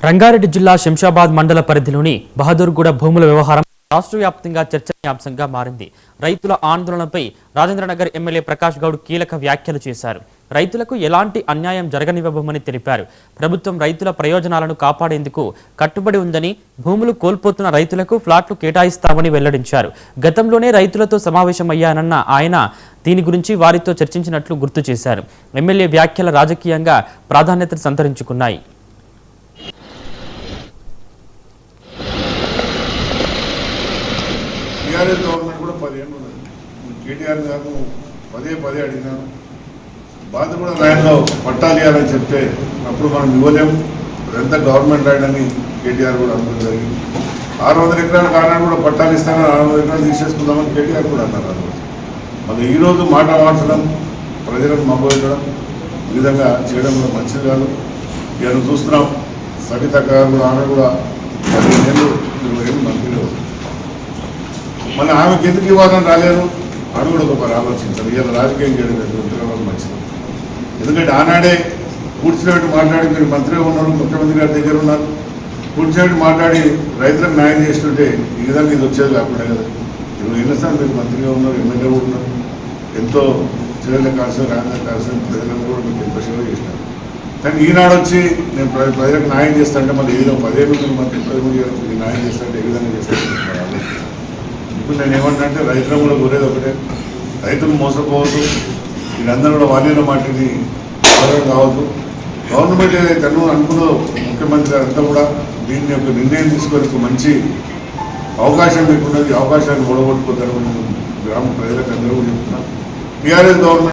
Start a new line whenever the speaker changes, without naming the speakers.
రంగారెడ్డి జిల్లా శంషాబాద్ మండల పరిధిలోని బహదూర్గూడ భూముల వ్యవహారం రాష్ట్ర వ్యాప్తంగా చర్చనీయాంశంగా మారింది. రైతుల ఆందోళనపై రాజేంద్రనగర్ ఎమ్మెల్యే ప్రకాష్ గౌడ్ కీలక వ్యాఖ్యలు చేశారు. రైతులకు ఎలాంటి అన్యాయం జరగనివ్వబోమని తెలిపారు. ప్రభుత్వం రైతుల ప్రయోజనాలను కాపాడేందుకు కట్టుబడి ఉందని, భూములు కోల్పోతున్న రైతులకు ఫ్లాట్లు కేటాయిస్తామని వెల్లడించారు. గతంలోనే రైతులతో సమావేశమయ్యానన్న ఆయన దీని గురించి వారితో చర్చించినట్లు గుర్తు చేశారు. ఎమ్మెల్యే వ్యాఖ్యల రాజకీయంగా ప్రాధాన్యత సంతరించుకున్నాయి.
టీఆర్ఎస్ గవర్నమెంట్ కూడా 10 ఏళ్ళు ఉన్నది. కేటీఆర్ గారు పదే అడిగినాను. బాధ కూడా ల్యాండ్లో పట్టాలు ఇవ్వాలని చెప్తే అప్పుడు మనం ఇవ్వలేము, ఎంత గవర్నమెంట్ ల్యాండ్ అని కేటీఆర్ కూడా అనడం జరిగింది. 600 ఎకరాలు కారణం కూడా పట్టాలు ఇస్తానని 600 ఎకరాలు తీసేసుకుందామని కేటీఆర్ కూడా అన్నారు. మళ్ళీ ఈరోజు మాట మార్చడం, ప్రజలను మభ్యపెట్టడం, ఈ విధంగా చేయడం కూడా మంచిది కాదు. ఇక చూస్తున్నాం, సబిత గారు కూడా, ఆమె కూడా 15 ఏళ్ళు 20 ఏళ్ళు మంత్రిలో, మళ్ళీ ఆమెకి ఎందుకు ఇవ్వాలని రాలేదు, ఆమె కూడా ఒక ఆలోచించాలి. ఇలా రాజకీయం చేయడం మంచిది. ఎందుకంటే ఆనాడే కూర్చునేట్టు మాట్లాడి, మీరు మంత్రిగా ఉన్నారు, ముఖ్యమంత్రి గారి దగ్గర ఉన్నారు, కూర్చునేట్టు మాట్లాడి రైతులకు న్యాయం చేస్తుంటే ఈ విధంగా ఇది వచ్చేది కాకుండా కదా. ఇప్పుడు ఎన్నోసార్లు మీరు మంత్రిగా ఉన్నారు, ఎమ్మెల్యే కూడా ఉన్నారు, ఎంతో చేయాలి కాల్సిన రాజధాని కాల్సిన ప్రజలను కూడా మీకు ఎంతో సేవ చేసినారు. కానీ ఈనాడు వచ్చి నేను ప్రజలకు న్యాయం చేస్తానంటే మళ్ళీ ఏదో 10 ఏళ్ళు మీరు మంత్రి 13 న్యాయం చేస్తానంటే ఏ విధంగా చేస్తాను. ఇప్పుడు నేను ఏమంటే రైతులను కూడా కోరేది ఒకటే, రైతులు మోసపోవద్దు, వీళ్ళందరూ కూడా వాళ్ళ మాటిని కావద్దు. గవర్నమెంట్ ఏదైతే అనుకున్నదో ముఖ్యమంత్రి గారు అంతా కూడా దీన్ని ఒక నిర్ణయం తీసుకొని ఒక మంచి అవకాశం మీకు ఉన్నది, అవకాశాన్ని ఓడగొట్టుకోతారని గ్రామ ప్రజలకు అందరూ కూడా చెప్తున్నాం. TRS government